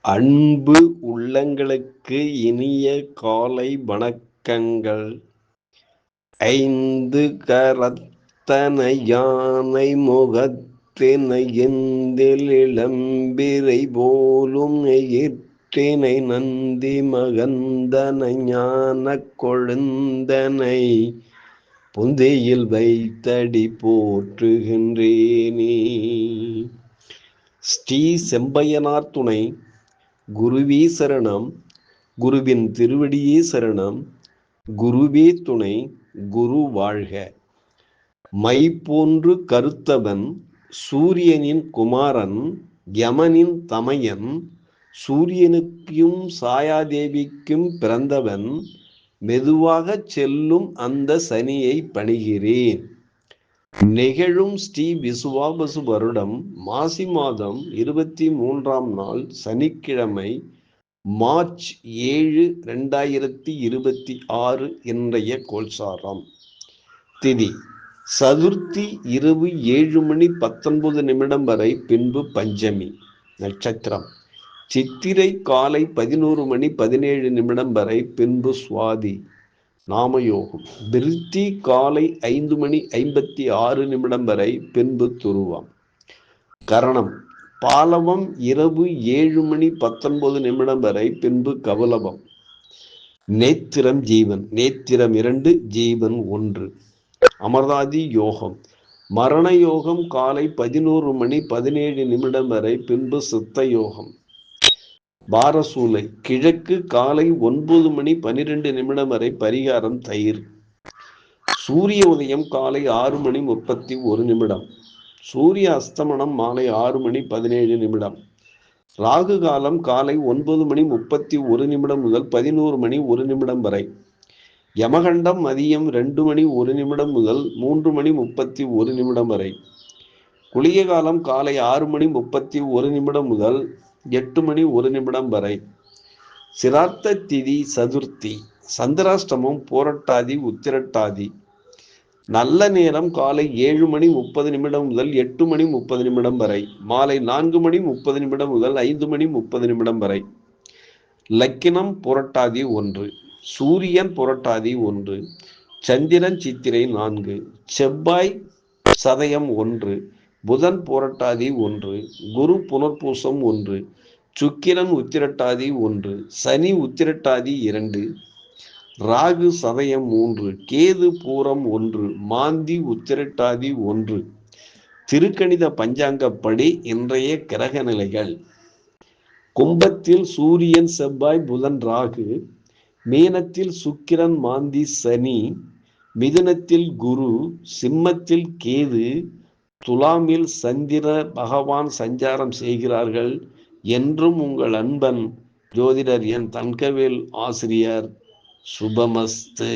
அன்பு உள்ளங்களுக்கு இனிய காலை வணக்கங்கள். ஐந்து கரத்தனை யானை முகத்தினை எந்தில் இளம்பிறை போலும் எயிற்றினை நந்தி மகந்தனை ஞானக் கொழுந்தனை புந்தியில் வைத்தடி போற்றுகின்றேனே. ஸ்ரீ செம்பையனார் துணை. குருவே சரணம். குருவின் திருவடியே சரணம். குருவே துணை. குரு வாழ்க. மை போன்று கருத்தவன், சூரியனின் குமாரன், யமனின் தமையன், சூரியனுக்கும் சாயாதேவிக்கும் பிறந்தவன், மெதுவாகச் செல்லும் அந்த சனியை பணிகிறேன். நிகழும் ஸ்ரீ விசுவாவசு வருடம் மாசி மாதம் 23ஆம் நாள் சனிக்கிழமை, மார்ச் 7, 2026 இன்றைய கோல்சாரம். திதி சதுர்த்தி இரவு 7:19 வரை, பின்பு பஞ்சமி. நட்சத்திரம் சித்திரை காலை 11:17 வரை, பின்பு சுவாதி. நாமயோகம் விருத்தி காலை 5:56 வரை, பின்பு துருவம். கரணம் பாலவம் இரவு 7:19 வரை, பின்பு கவுளவம். நேத்திரம் ஜீவன். நேத்திரம் 2, ஜீவன் 1. அமர்தாதி யோகம் மரண யோகம் காலை 11:17 வரை, பின்பு சித்த யோகம். பாரசூலை கிழக்கு காலை 9:12 வரை, பரிகாரம் தயிர். சூரிய உதயம் காலை 6:31. சூரிய அஸ்தமனம் மாலை 6:17. ராகு காலம் காலை 9:31 முதல் 11:01 வரை. யமகண்டம் மதியம் 2:01 முதல் 3:31 வரை. குளிய காலம் காலை 6:31 முதல் 8:01 வரை. சிரார்த்த திதி சதுர்த்தி. சந்திராஷ்டமம் பூரட்டாதி உத்திரட்டாதி. நல்ல நேரம் காலை 7:30 முதல் 8:30 வரை. மாலை 4:30 முதல் 5:30 வரை. லக்கினம் புரட்டாதி 1. சூரியன் புரட்டாதி 1. சந்திரன் சித்திரை 4. செவ்வாய் சதயம் 1. புதன் புரட்டாதி 1. குரு புனர்பூசம் 1. சுக்கிரன் உத்திரட்டாதி 1. சனி உத்திரட்டாதி 2. ராகு சதயம் 3. கேது பூரம் 1. மாந்தி உத்திரட்டாதி 1. திருக்கணித பஞ்சாங்கப்படி இன்றைய கிரக நிலைகள். கும்பத்தில் சூரியன் செவ்வாய் புதன் ராகு. மீனத்தில் சுக்கிரன் மாந்தி சனி. மிதுனத்தில் குரு. சிம்மத்தில் கேது. துலாமில் சந்திர பகவான் சஞ்சாரம் செய்கிறார்கள். என்றும் உங்கள் அன்பன் ஜோதிடர் என் தங்கவேல் ஆசிரியர். சுபமஸ்து.